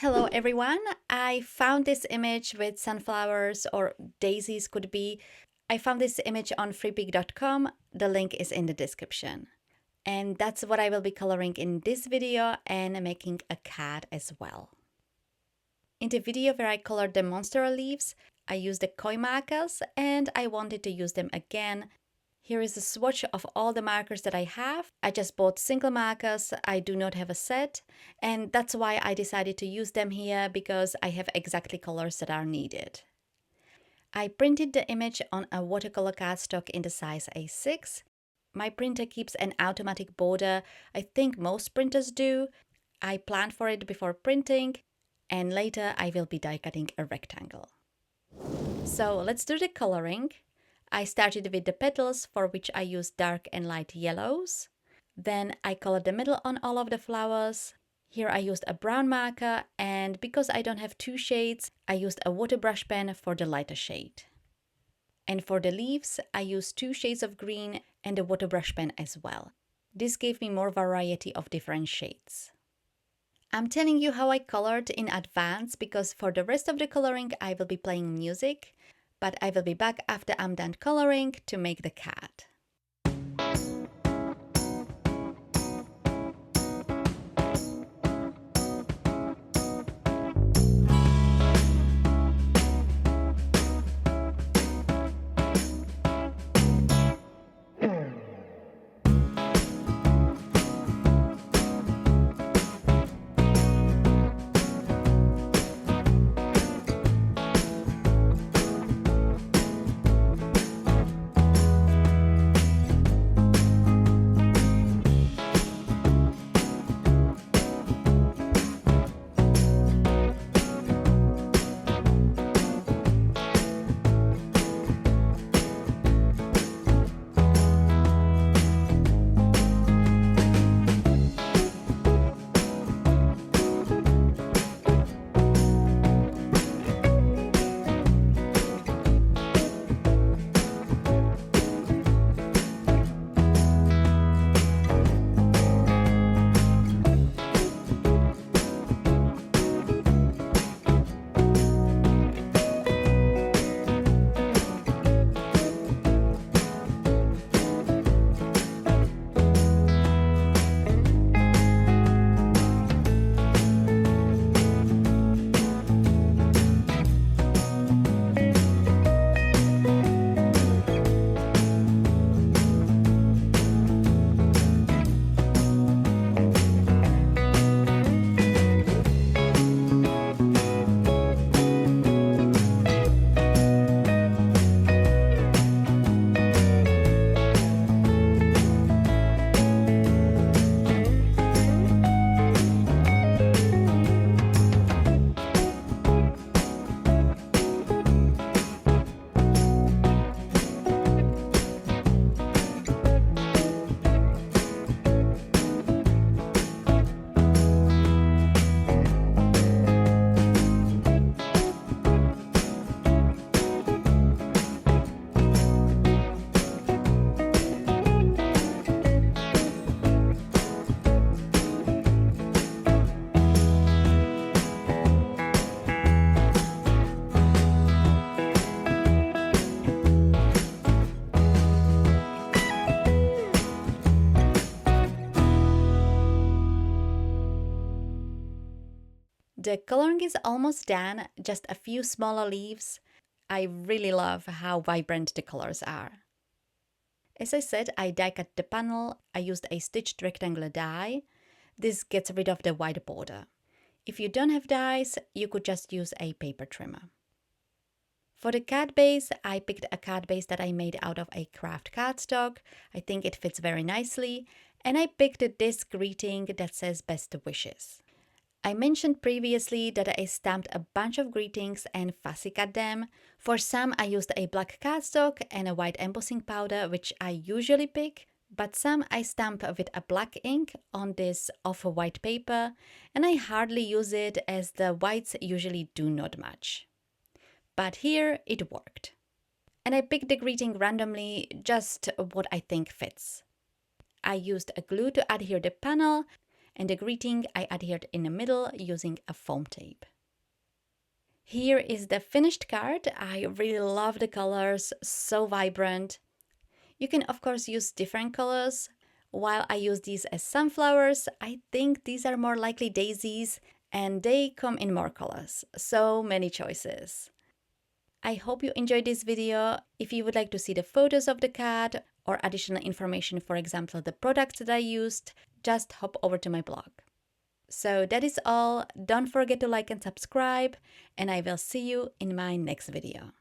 Hello everyone, I found this image with sunflowers or daisies could be. I found this image on freepik.com, the link is in the description. And that's what I will be coloring in this video and making a cat as well. In the video where I colored the monstera leaves, I used the koi markers and I wanted to use them again. Here is a swatch of all the markers that I have. I just bought single markers, I do not have a set, and that's why I decided to use them here because I have exactly colors that are needed. I printed the image on a watercolor cardstock in the size A6. My printer keeps an automatic border, I think most printers do. I planned for it before printing, and later I will be die cutting a rectangle. So let's do the coloring. I started with the petals, for which I used dark and light yellows. Then I colored the middle on all of the flowers. Here I used a brown marker, and because I don't have two shades, I used a water brush pen for the lighter shade. And for the leaves, I used two shades of green and a water brush pen as well. This gave me more variety of different shades. I'm telling you how I colored in advance because for the rest of the coloring I will be playing music, but I will be back after I'm done coloring to make the cat. The coloring is almost done, just a few smaller leaves. I really love how vibrant the colors are. As I said, I die cut the panel. I used a stitched rectangular die. This gets rid of the white border. If you don't have dies, you could just use a paper trimmer. For the cat base, I picked a cat base that I made out of a craft cardstock. I think it fits very nicely. And I picked this greeting that says best wishes. I mentioned previously that I stamped a bunch of greetings and fussy cut them. For some I used a black cardstock and a white embossing powder, which I usually pick, but some I stamp with a black ink on this off-white paper, and I hardly use it as the whites usually do not match. But here it worked. And I picked the greeting randomly, just what I think fits. I used a glue to adhere the panel, and the greeting I adhered in the middle using a foam tape. Here is the finished card. I really love the colors, so vibrant. You can of course use different colors. While I use these as sunflowers, I think these are more likely daisies and they come in more colors. So many choices. I hope you enjoyed this video. If you would like to see the photos of the card or additional information, for example, the products that I used, just hop over to my blog. So that is all. Don't forget to like and subscribe, and I will see you in my next video.